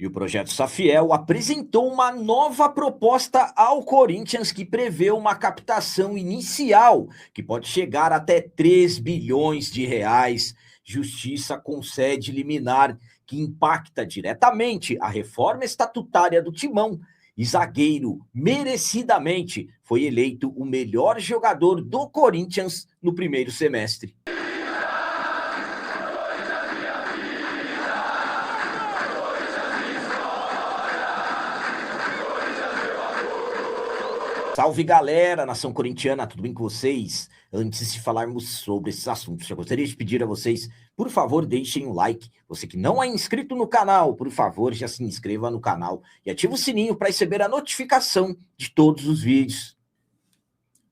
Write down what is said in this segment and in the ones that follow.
E o Projeto Safiel apresentou uma nova proposta ao Corinthians que prevê uma captação inicial que pode chegar até 3 bilhões de reais. Justiça concede liminar que impacta diretamente a reforma estatutária do Timão. E zagueiro, merecidamente, foi eleito o melhor jogador do Corinthians no primeiro semestre. Salve galera, nação corintiana, tudo bem com vocês? Antes de falarmos sobre esses assuntos, já gostaria de pedir a vocês, por favor, deixem um like. Você que não é inscrito no canal, por favor, já se inscreva no canal e ative o sininho para receber a notificação de todos os vídeos.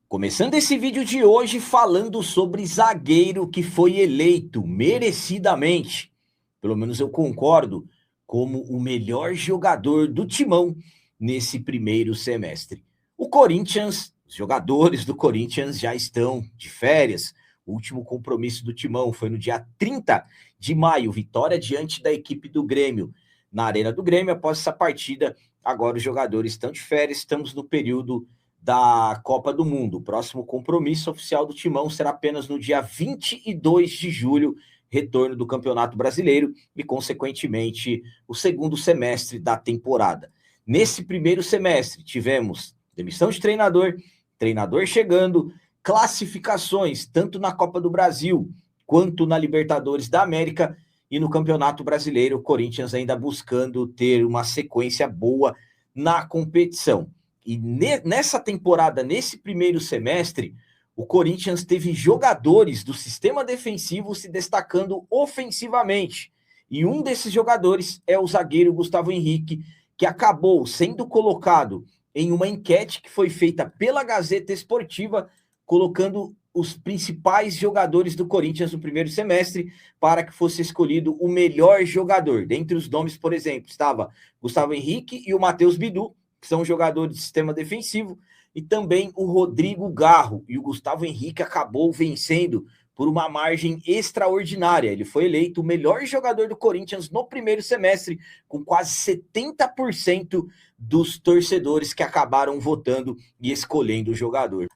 Começando esse vídeo de hoje falando sobre zagueiro que foi eleito merecidamente, pelo menos eu concordo, como o melhor jogador do Timão nesse primeiro semestre. O Corinthians, os jogadores do Corinthians já estão de férias. O último compromisso do Timão foi no dia 30 de maio, vitória diante da equipe do Grêmio. Na Arena do Grêmio, após essa partida, agora os jogadores estão de férias, estamos no período da Copa do Mundo. O próximo compromisso oficial do Timão será apenas no dia 22 de julho, retorno do Campeonato Brasileiro e, consequentemente, o segundo semestre da temporada. Nesse primeiro semestre, tivemos demissão de treinador, treinador chegando, classificações, tanto na Copa do Brasil, quanto na Libertadores da América e no Campeonato Brasileiro, o Corinthians ainda buscando ter uma sequência boa na competição. E nessa temporada, nesse primeiro semestre, o Corinthians teve jogadores do sistema defensivo se destacando ofensivamente. E um desses jogadores é o zagueiro Gustavo Henrique, que acabou sendo colocado em uma enquete que foi feita pela Gazeta Esportiva, colocando os principais jogadores do Corinthians no primeiro semestre para que fosse escolhido o melhor jogador. Dentre os nomes, por exemplo, estava Gustavo Henrique e o Matheus Bidu, que são jogadores de sistema defensivo, e também o Rodrigo Garro. E o Gustavo Henrique acabou vencendo por uma margem extraordinária. Ele foi eleito o melhor jogador do Corinthians no primeiro semestre, com quase 70% dos torcedores que acabaram votando e escolhendo o jogador.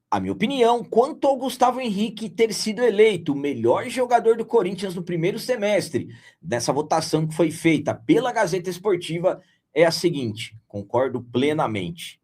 A minha opinião, quanto ao Gustavo Henrique ter sido eleito o melhor jogador do Corinthians no primeiro semestre, dessa votação que foi feita pela Gazeta Esportiva, é a seguinte: concordo plenamente.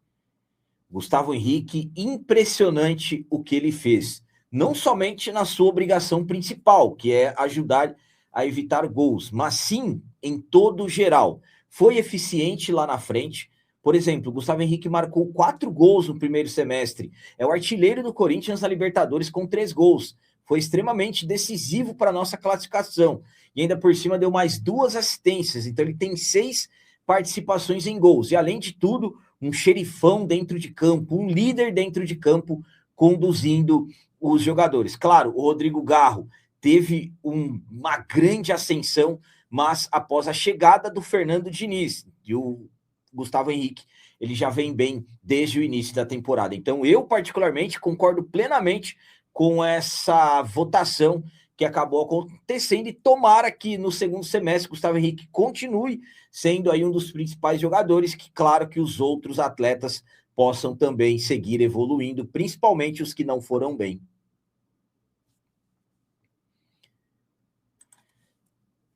Gustavo Henrique, impressionante o que ele fez. Não somente na sua obrigação principal, que é ajudar a evitar gols, mas sim em todo o geral. Foi eficiente lá na frente. Por exemplo, o Gustavo Henrique marcou 4 gols no primeiro semestre. É o artilheiro do Corinthians na Libertadores com 3 gols. Foi extremamente decisivo para a nossa classificação. E ainda por cima deu mais 2 assistências. Então ele tem 6 participações em gols. E além de tudo, um xerifão dentro de campo, um líder dentro de campo, conduzindo os jogadores. Claro, o Rodrigo Garro teve uma grande ascensão, mas após a chegada do Fernando Diniz e o Gustavo Henrique, ele já vem bem desde o início da temporada. Então eu particularmente concordo plenamente com essa votação que acabou acontecendo, e tomara que no segundo semestre Gustavo Henrique continue sendo aí um dos principais jogadores, que claro que os outros atletas possam também seguir evoluindo, principalmente os que não foram bem.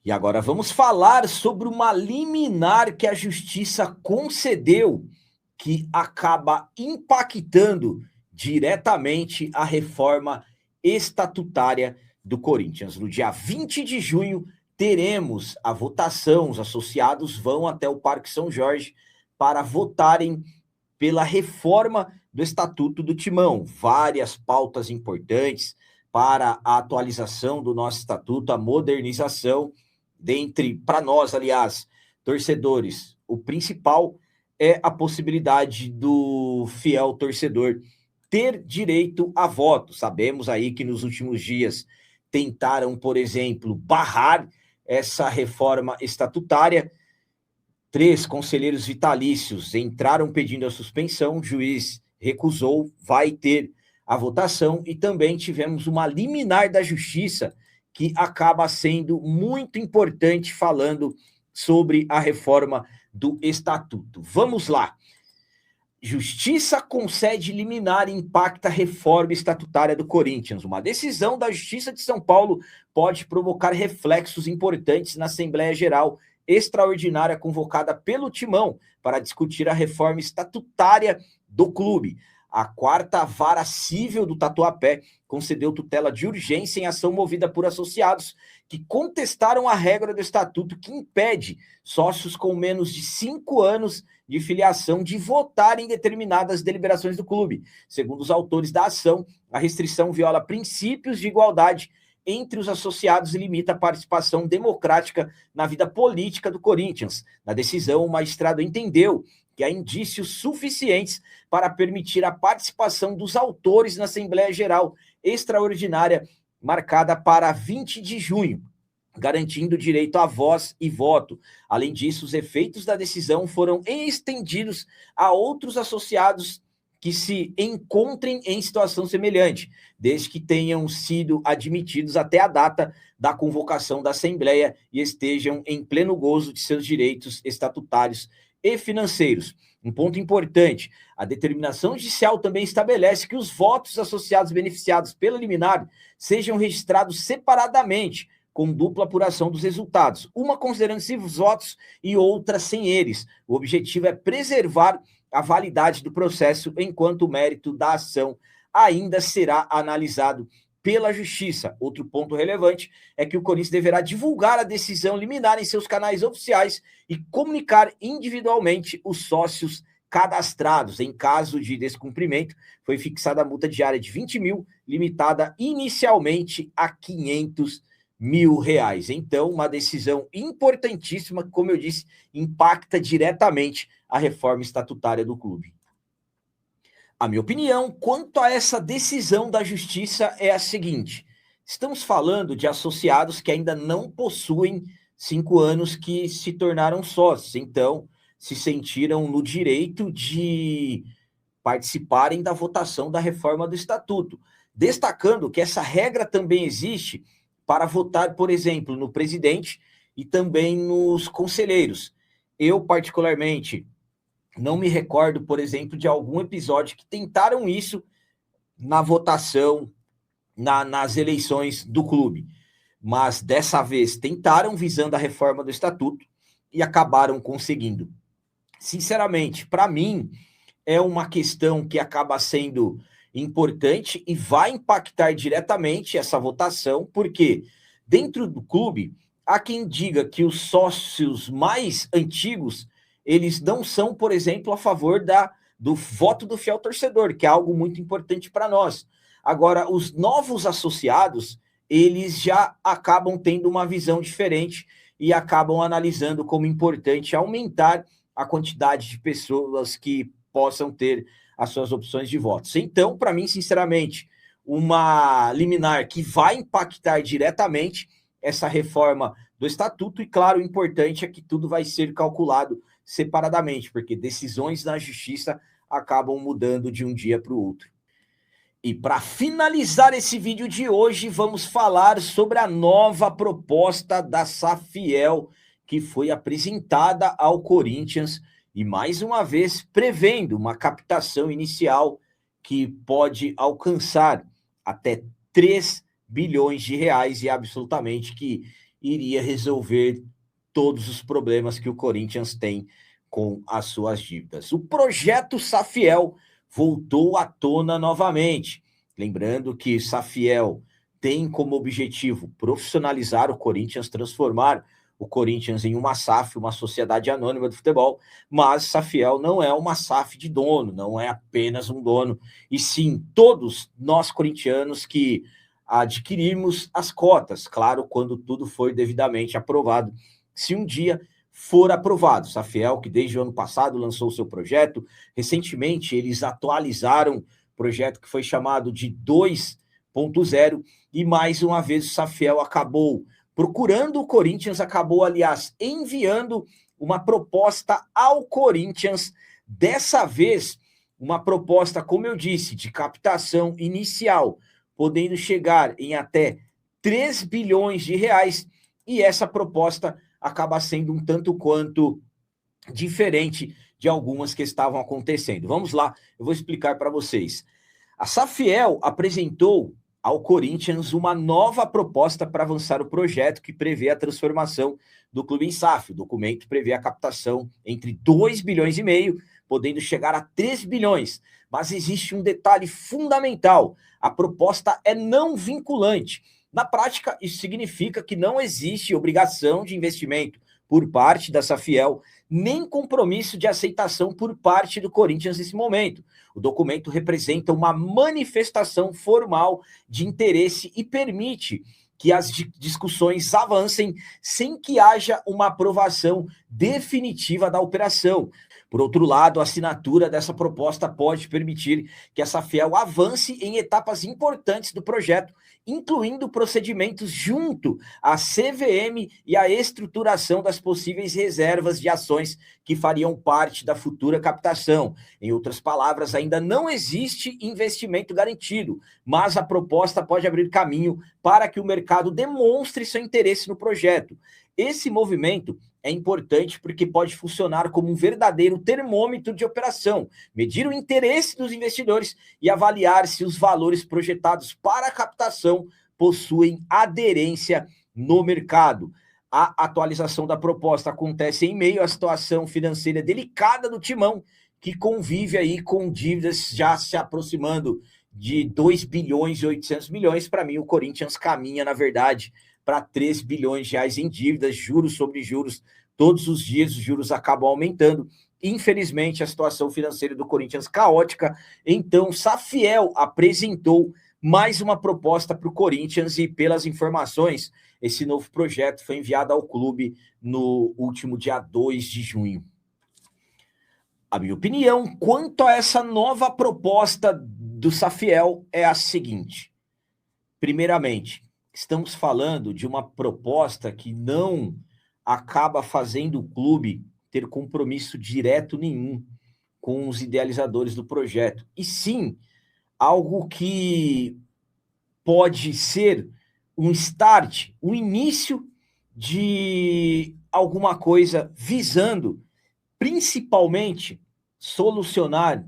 E agora vamos falar sobre uma liminar que a Justiça concedeu, que acaba impactando diretamente a reforma estatutária do Corinthians. No dia 20 de junho, teremos a votação, os associados vão até o Parque São Jorge para votarem pela reforma do Estatuto do Timão. Várias pautas importantes para a atualização do nosso estatuto, a modernização. Dentre, para nós, aliás, torcedores, o principal é a possibilidade do fiel torcedor ter direito a voto. Sabemos aí que nos últimos dias tentaram, por exemplo, barrar essa reforma estatutária. 3 conselheiros vitalícios entraram pedindo a suspensão, o juiz recusou, vai ter a votação, e também tivemos uma liminar da Justiça que acaba sendo muito importante falando sobre a reforma do Estatuto. Vamos lá. Justiça concede liminar e impacta a reforma estatutária do Corinthians. Uma decisão da Justiça de São Paulo pode provocar reflexos importantes na Assembleia Geral Extraordinária convocada pelo Timão para discutir a reforma estatutária do clube. A quarta vara civil do Tatuapé concedeu tutela de urgência em ação movida por associados que contestaram a regra do estatuto que impede sócios com menos de 5 anos de filiação de votar em determinadas deliberações do clube. Segundo os autores da ação, a restrição viola princípios de igualdade entre os associados e limita a participação democrática na vida política do Corinthians. Na decisão, o magistrado entendeu que há indícios suficientes para permitir a participação dos autores na Assembleia Geral Extraordinária, marcada para 20 de junho, garantindo o direito à voz e voto. Além disso, os efeitos da decisão foram estendidos a outros associados que se encontrem em situação semelhante, desde que tenham sido admitidos até a data da convocação da Assembleia e estejam em pleno gozo de seus direitos estatutários e financeiros. Um ponto importante, a determinação judicial também estabelece que os votos associados beneficiados pela liminar sejam registrados separadamente, com dupla apuração dos resultados, uma considerando esses votos e outra sem eles. O objetivo é preservar a validade do processo, enquanto o mérito da ação ainda será analisado pela Justiça. Outro ponto relevante é que o Corinthians deverá divulgar a decisão liminar em seus canais oficiais e comunicar individualmente os sócios cadastrados. Em caso de descumprimento, foi fixada a multa diária de 20 mil, limitada inicialmente a 500 mil reais. Então, uma decisão importantíssima, que, como eu disse, impacta diretamente a reforma estatutária do clube. A minha opinião quanto a essa decisão da Justiça é a seguinte: estamos falando de associados que ainda não possuem 5 anos que se tornaram sócios, então se sentiram no direito de participarem da votação da reforma do Estatuto. Destacando que essa regra também existe para votar, por exemplo, no presidente e também nos conselheiros. Eu, particularmente, não me recordo, por exemplo, de algum episódio que tentaram isso na votação, nas eleições do clube. Mas, dessa vez, tentaram visando a reforma do Estatuto e acabaram conseguindo. Sinceramente, para mim, é uma questão que acaba sendo importante e vai impactar diretamente essa votação, porque dentro do clube, há quem diga que os sócios mais antigos, eles não são, por exemplo, a favor do voto do fiel torcedor, que é algo muito importante para nós. Agora, os novos associados, eles já acabam tendo uma visão diferente e acabam analisando como importante aumentar a quantidade de pessoas que possam ter as suas opções de votos. Então, para mim, sinceramente, uma liminar que vai impactar diretamente essa reforma do Estatuto, e claro, o importante é que tudo vai ser calculado separadamente, porque decisões na Justiça acabam mudando de um dia para o outro. E para finalizar esse vídeo de hoje, vamos falar sobre a nova proposta da Safiel, que foi apresentada ao Corinthians, e mais uma vez prevendo uma captação inicial que pode alcançar até 3 bilhões de reais e absolutamente que iria resolver todos os problemas que o Corinthians tem com as suas dívidas. O projeto Safiel voltou à tona novamente. Lembrando que Safiel tem como objetivo profissionalizar o Corinthians, transformar o Corinthians em uma SAF, uma sociedade anônima de futebol, mas Safiel não é uma SAF de dono, não é apenas um dono, e sim todos nós corintianos que adquirimos as cotas, claro, quando tudo for devidamente aprovado. Se um dia for aprovado, Safiel, que desde o ano passado lançou o seu projeto, recentemente eles atualizaram o projeto que foi chamado de 2.0, e mais uma vez o Safiel acabou procurando o Corinthians, acabou, aliás, enviando uma proposta ao Corinthians, dessa vez uma proposta, como eu disse, de captação inicial, podendo chegar em até 3 bilhões de reais, e essa proposta acaba sendo um tanto quanto diferente de algumas que estavam acontecendo. Vamos lá, eu vou explicar para vocês. A Safiel apresentou ao Corinthians uma nova proposta para avançar o projeto que prevê a transformação do clube em SAF. O documento prevê a captação entre 2,5 bilhões, podendo chegar a 3 bilhões. Mas existe um detalhe fundamental: a proposta é não vinculante. Na prática, isso significa que não existe obrigação de investimento por parte da Safiel, nem compromisso de aceitação por parte do Corinthians nesse momento. O documento representa uma manifestação formal de interesse e permite que as discussões avancem sem que haja uma aprovação definitiva da operação. Por outro lado, a assinatura dessa proposta pode permitir que a Safiel avance em etapas importantes do projeto, incluindo procedimentos junto à CVM e a estruturação das possíveis reservas de ações que fariam parte da futura captação. Em outras palavras, ainda não existe investimento garantido, mas a proposta pode abrir caminho para que o mercado demonstre seu interesse no projeto. Esse movimento é importante porque pode funcionar como um verdadeiro termômetro de operação, medir o interesse dos investidores e avaliar se os valores projetados para a captação possuem aderência no mercado. A atualização da proposta acontece em meio à situação financeira delicada do Timão, que convive aí com dívidas já se aproximando de 2 bilhões e 800 milhões. Para mim, o Corinthians caminha, na verdade, para 3 bilhões de reais em dívidas, juros sobre juros. Todos os dias os juros acabam aumentando. Infelizmente, a situação financeira do Corinthians caótica. Então, Safiel apresentou mais uma proposta para o Corinthians e, pelas informações, esse novo projeto foi enviado ao clube no último dia 2 de junho. A minha opinião quanto a essa nova proposta do Safiel é a seguinte. Primeiramente, estamos falando de uma proposta que não acaba fazendo o clube ter compromisso direto nenhum com os idealizadores do projeto. E sim, algo que pode ser um start, um início de alguma coisa visando, principalmente, solucionar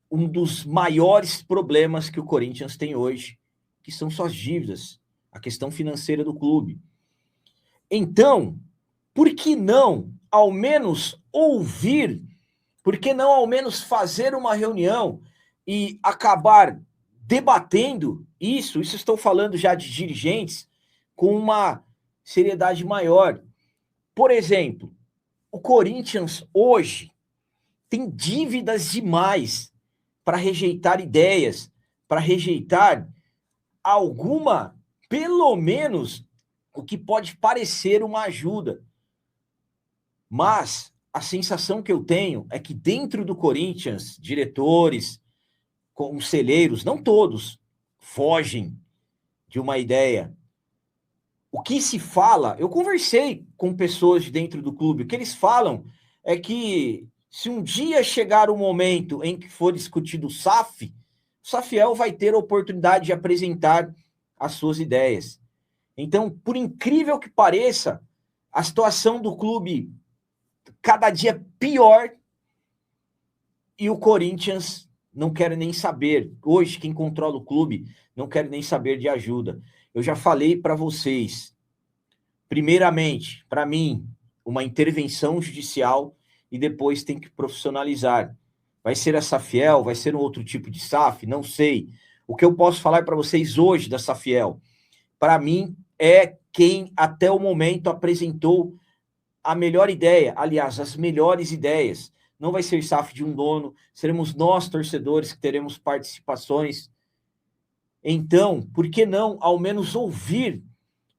um dos maiores problemas que o Corinthians tem hoje, que são suas dívidas, a questão financeira do clube. Então, por que não ao menos ouvir, por que não ao menos fazer uma reunião e acabar debatendo isso estou falando já de dirigentes, com uma seriedade maior. Por exemplo, o Corinthians hoje tem dívidas demais para rejeitar ideias, para rejeitar alguma, pelo menos, o que pode parecer uma ajuda. Mas a sensação que eu tenho é que dentro do Corinthians, diretores, conselheiros, não todos, fogem de uma ideia. O que se fala, eu conversei com pessoas de dentro do clube, o que eles falam é que se um dia chegar o momento em que for discutido o SAF, o Safiel vai ter a oportunidade de apresentar as suas ideias. Então, por incrível que pareça, a situação do clube cada dia pior e o Corinthians não quer nem saber. Hoje, quem controla o clube não quer nem saber de ajuda. Eu já falei para vocês, primeiramente, para mim, uma intervenção judicial e depois tem que profissionalizar. Vai ser a Safiel? Vai ser um outro tipo de SAF? Não sei. O que eu posso falar para vocês hoje da Safiel, para mim, é quem até o momento apresentou a melhor ideia, aliás, as melhores ideias. Não vai ser SAF de um dono, seremos nós, torcedores, que teremos participações. Então, por que não, ao menos ouvir,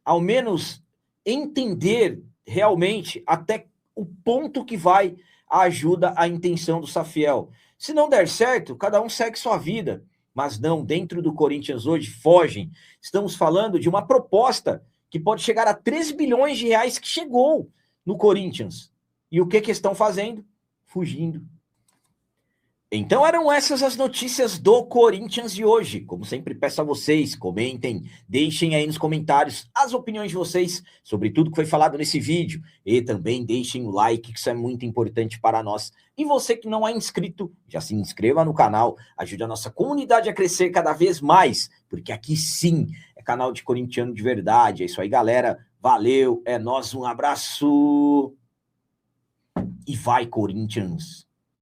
ao menos entender realmente até o ponto que vai a ajuda, a intenção do Safiel. Se não der certo, cada um segue sua vida. Mas não, dentro do Corinthians hoje, fogem. Estamos falando de uma proposta que pode chegar a 3 bilhões de reais que chegou no Corinthians. E o que estão fazendo? Fugindo. Então eram essas as notícias do Corinthians de hoje. Como sempre, peço a vocês, comentem, deixem aí nos comentários as opiniões de vocês sobre tudo que foi falado nesse vídeo. E também deixem o like, que isso é muito importante para nós. E você que não é inscrito, já se inscreva no canal, ajude a nossa comunidade a crescer cada vez mais, porque aqui sim é canal de corintiano de verdade. É isso aí, galera. Valeu, é nóis, um abraço. E vai, Corinthians!